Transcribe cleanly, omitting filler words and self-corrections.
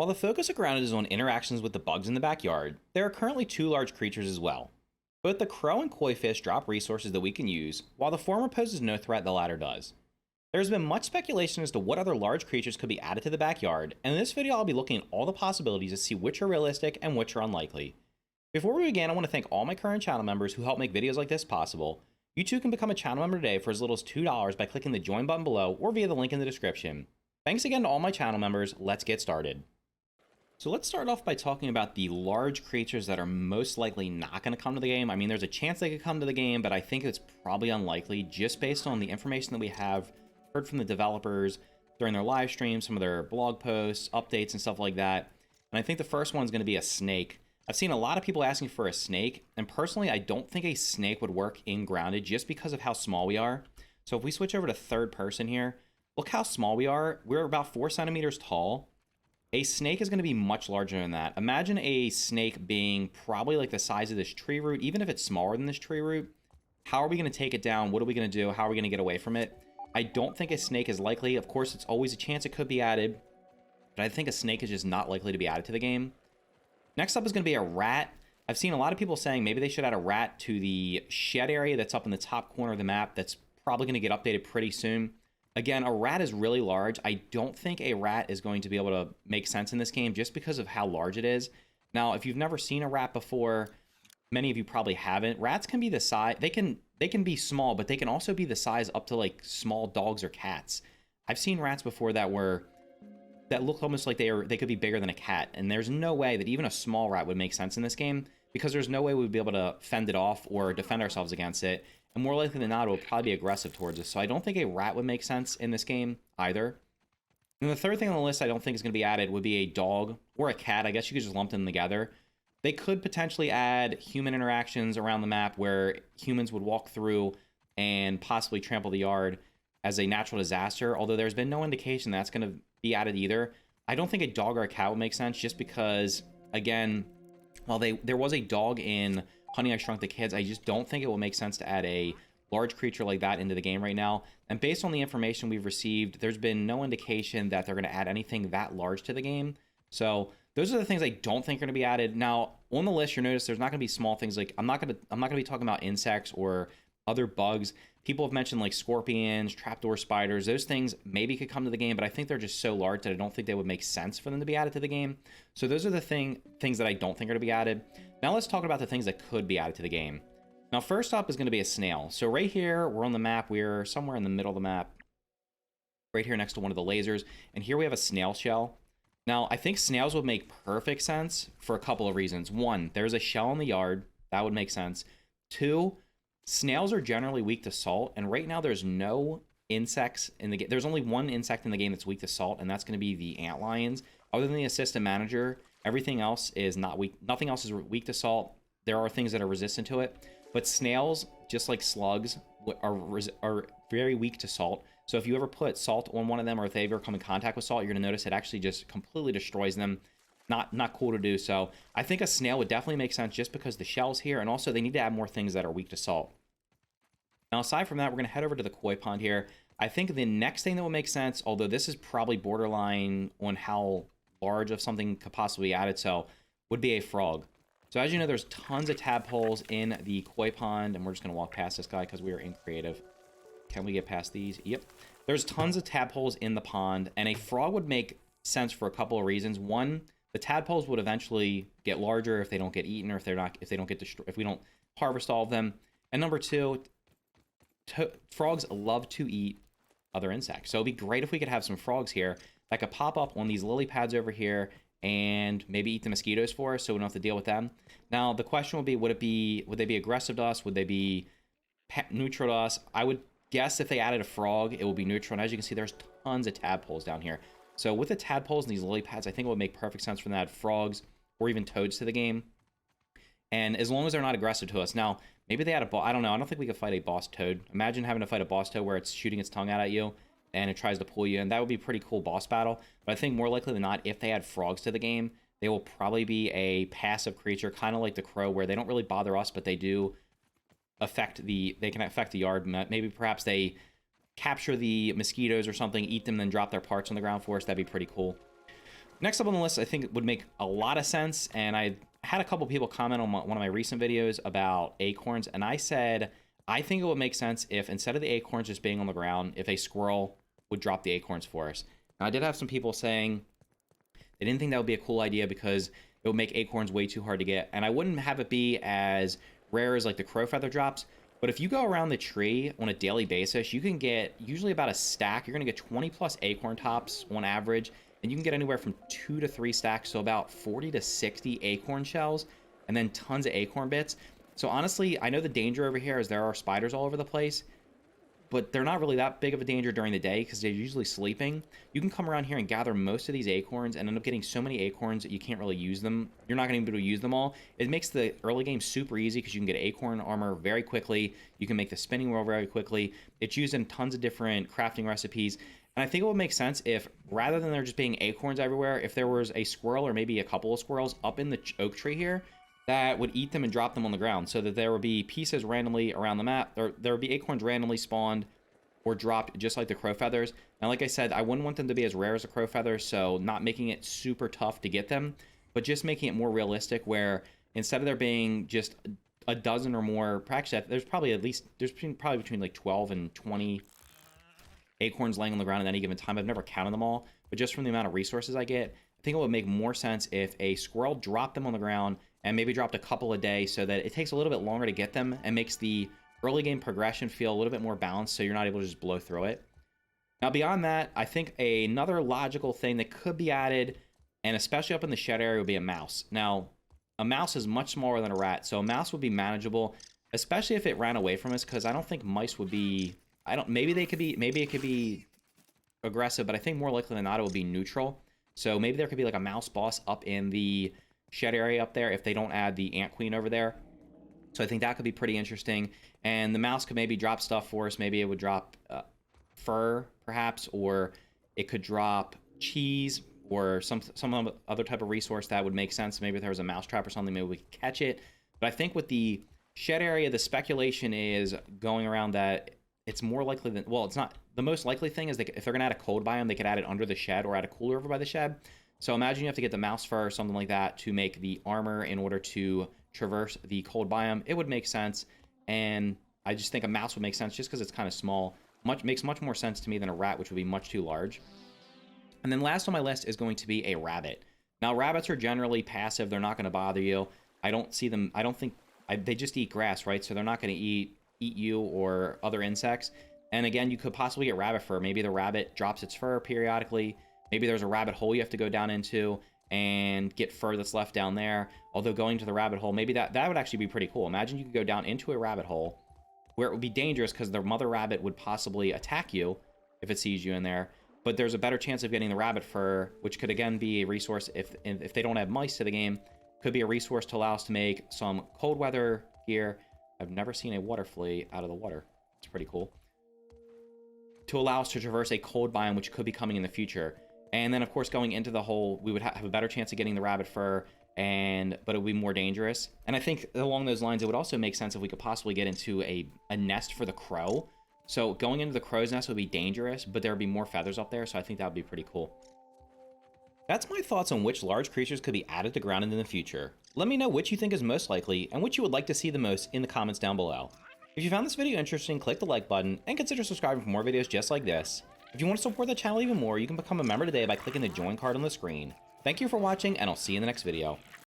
While the focus of Grounded is on interactions with the bugs in the backyard, there are currently two large creatures as well. Both the crow and koi fish drop resources that we can use, while the former poses no threat, the latter does. There has been much speculation as to what other large creatures could be added to the backyard, and in this video I'll be looking at all the possibilities to see which are realistic and which are unlikely. Before we begin, I want to thank all my current channel members who help make videos like this possible. You too can become a channel member today for as little as $2 by clicking the join button below or via the link in the description. Thanks again to all my channel members. Let's get started. So let's start off by talking about the large creatures that are most likely not going to come to the game. I mean, there's a chance they could come to the game, but I think it's probably unlikely just based on the information that we have heard from the developers during their live streams, some of their blog posts, updates, and stuff like that. And I think the first one's going to be a snake. I've seen a lot of people asking for a snake, and personally, I don't think a snake would work in Grounded just because of how small we are. So if we switch over to third person here, look how small we are. We're about 4 centimeters tall. A snake is going to be much larger than that. Imagine a snake being probably like the size of this tree root, even if it's smaller than this tree root. How are we going to take it down? What are we going to do? How are we going to get away from it? I don't think a snake is likely. Of course, it's always a chance it could be added, but I think a snake is just not likely to be added to the game. Next up is going to be a rat. I've seen a lot of people saying maybe they should add a rat to the shed area that's up in the top corner of the map. That's probably going to get updated pretty soon. Again, a rat is really large. I don't think a rat is going to be able to make sense in this game just because of how large it is. Now, if you've never seen a rat before, many of you probably haven't. Rats can be the size, they can be small, but they can also be the size up to like small dogs or cats. I've seen rats before that look almost like they could be bigger than a cat, and there's no way that even a small rat would make sense in this game because there's no way we'd be able to fend it off or defend ourselves against it. And more likely than not, it will probably be aggressive towards us. So I don't think a rat would make sense in this game either. And the third thing on the list I don't think is going to be added would be a dog or a cat. I guess you could just lump them together. They could potentially add human interactions around the map where humans would walk through and possibly trample the yard as a natural disaster, although there's been no indication that's going to be added either. I don't think a dog or a cat would make sense just because, again, while there was a dog in Honey, I Shrunk the Kids, I just don't think it will make sense to add a large creature like that into the game right now. And based on the information we've received, there's been no indication that they're going to add anything that large to the game. So those are the things I don't think are going to be added. Now, on the list, you'll notice there's not going to be small things like I'm not going to be talking about insects or other bugs. People have mentioned like scorpions, trapdoor spiders. Those things maybe could come to the game, but I think they're just so large that I don't think they would make sense for them to be added to the game. So those are the things that I don't think are going to be added. Now let's talk about the things that could be added to the game. Now first up is going to be a snail. So right here, we're on the map. We're somewhere in the middle of the map, right here next to one of the lasers. And here we have a snail shell. Now, I think snails would make perfect sense for a couple of reasons. One, there's a shell in the yard. That would make sense. Two, snails are generally weak to salt, and right now there's no insects in the game. There's only one insect in the game that's weak to salt, and that's going to be the antlions. Other than the assistant manager, everything else is not weak. Nothing else is weak to salt. There are things that are resistant to it, but snails, just like slugs, are very weak to salt. So if you ever put salt on one of them, or if they ever come in contact with salt, you're going to notice it actually just completely destroys them. Not cool to do. So I think a snail would definitely make sense just because the shell's here, and also they need to add more things that are weak to salt. Now, aside from that, we're going to head over to the koi pond here. I think the next thing that will make sense, although this is probably borderline on how large of something could possibly be added, so would be a frog. So as you know, there's tons of tadpoles in the koi pond, and we're just going to walk past this guy because we are in creative. Can we get past these? Yep. There's tons of tadpoles in the pond, and a frog would make sense for a couple of reasons. One, the tadpoles would eventually get larger if they don't get eaten, or if we don't harvest all of them. And number two, frogs love to eat other insects. So it'd be great if we could have some frogs here that could pop up on these lily pads over here and maybe eat the mosquitoes for us so we don't have to deal with them. Now, the question would be, would they be aggressive to us? Would they be neutral to us? I would guess if they added a frog, it would be neutral. And as you can see, there's tons of tadpoles down here. So with the tadpoles and these lily pads, I think it would make perfect sense for them to add frogs or even toads to the game. And as long as they're not aggressive to us. Now, maybe they had I don't know. I don't think we could fight a boss toad. Imagine having to fight a boss toad where it's shooting its tongue out at you and it tries to pull you. And that would be a pretty cool boss battle. But I think more likely than not, if they add frogs to the game, they will probably be a passive creature, kind of like the crow, where they don't really bother us, but they do they can affect the yard. Maybe perhaps they capture the mosquitoes or something, eat them, then drop their parts on the ground for us. That'd be pretty cool. Next up on the list, I think it would make a lot of sense, and I had a couple people comment on one of my recent videos about acorns, and I said, I think it would make sense if instead of the acorns just being on the ground, if a squirrel would drop the acorns for us. Now, I did have some people saying they didn't think that would be a cool idea because it would make acorns way too hard to get, and I wouldn't have it be as rare as like the crow feather drops, but if you go around the tree on a daily basis, you can get usually about a stack. You're going to get 20 plus acorn tops on average, and you can get anywhere from 2 to 3 stacks, so about 40 to 60 acorn shells, and then tons of acorn bits. So honestly, I know the danger over here is there are spiders all over the place, but they're not really that big of a danger during the day because they're usually sleeping. You can come around here and gather most of these acorns and end up getting so many acorns that you can't really use them. You're not going to be able to use them all. It makes the early game super easy because you can get acorn armor very quickly. You can make the spinning wheel very quickly. It's used in tons of different crafting recipes. And I think it would make sense if, rather than there just being acorns everywhere, if there was a squirrel or maybe a couple of squirrels up in the oak tree here that would eat them and drop them on the ground, so that there would be pieces randomly around the map, or there would be acorns randomly spawned or dropped just like the crow feathers. Now, like I said, I wouldn't want them to be as rare as the crow feathers, so not making it super tough to get them, but just making it more realistic where instead of there being just a dozen or more, actually, there's probably between like 12 and 20 acorns laying on the ground at any given time. I've never counted them all, but just from the amount of resources I get, I think it would make more sense if a squirrel dropped them on the ground and maybe dropped a couple a day so that it takes a little bit longer to get them and makes the early game progression feel a little bit more balanced so you're not able to just blow through it. Now, beyond that, I think another logical thing that could be added, and especially up in the shed area, would be a mouse. Now, a mouse is much smaller than a rat, so a mouse would be manageable, especially if it ran away from us, because I don't think mice would be... maybe it could be aggressive, but I think more likely than not it would be neutral. So maybe there could be like a mouse boss up in the shed area up there if they don't add the ant queen over there. So I think that could be pretty interesting. And the mouse could maybe drop stuff for us. Maybe it would drop fur, perhaps, or it could drop cheese or some other type of resource that would make sense. Maybe if there was a mouse trap or something, maybe we could catch it. But I think with the shed area, the speculation is going around that it's more likely than... Well, it's not... The most likely thing is if they're going to add a cold biome, they could add it under the shed or add a cooler over by the shed. So imagine you have to get the mouse fur or something like that to make the armor in order to traverse the cold biome. It would make sense, and I just think a mouse would make sense just because it's kind of small. Makes much more sense to me than a rat, which would be much too large. And then last on my list is going to be a rabbit. Now, rabbits are generally passive. They're not going to bother you. I don't see them... they just eat grass, right? So they're not going to eat you or other insects. And again, you could possibly get rabbit fur. Maybe the rabbit drops its fur periodically. Maybe there's a rabbit hole you have to go down into and get fur that's left down there. Although going to the rabbit hole, maybe that would actually be pretty cool. Imagine you could go down into a rabbit hole where it would be dangerous because the mother rabbit would possibly attack you if it sees you in there. But there's a better chance of getting the rabbit fur, which could again be a resource if they don't add mice to the game. Could be a resource to allow us to make some cold weather gear. I've never seen a water flea out of the water. It's pretty cool. To allow us to traverse a cold biome, which could be coming in the future. And then, of course, going into the hole, we would have a better chance of getting the rabbit fur, but it would be more dangerous. And I think along those lines, it would also make sense if we could possibly get into a nest for the crow. So going into the crow's nest would be dangerous, but there would be more feathers up there, so I think that would be pretty cool. That's my thoughts on which large creatures could be added to Grounded in the future. Let me know which you think is most likely, and which you would like to see the most in the comments down below. If you found this video interesting, click the like button, and consider subscribing for more videos just like this. If you want to support the channel even more, you can become a member today by clicking the join card on the screen. Thank you for watching, and I'll see you in the next video.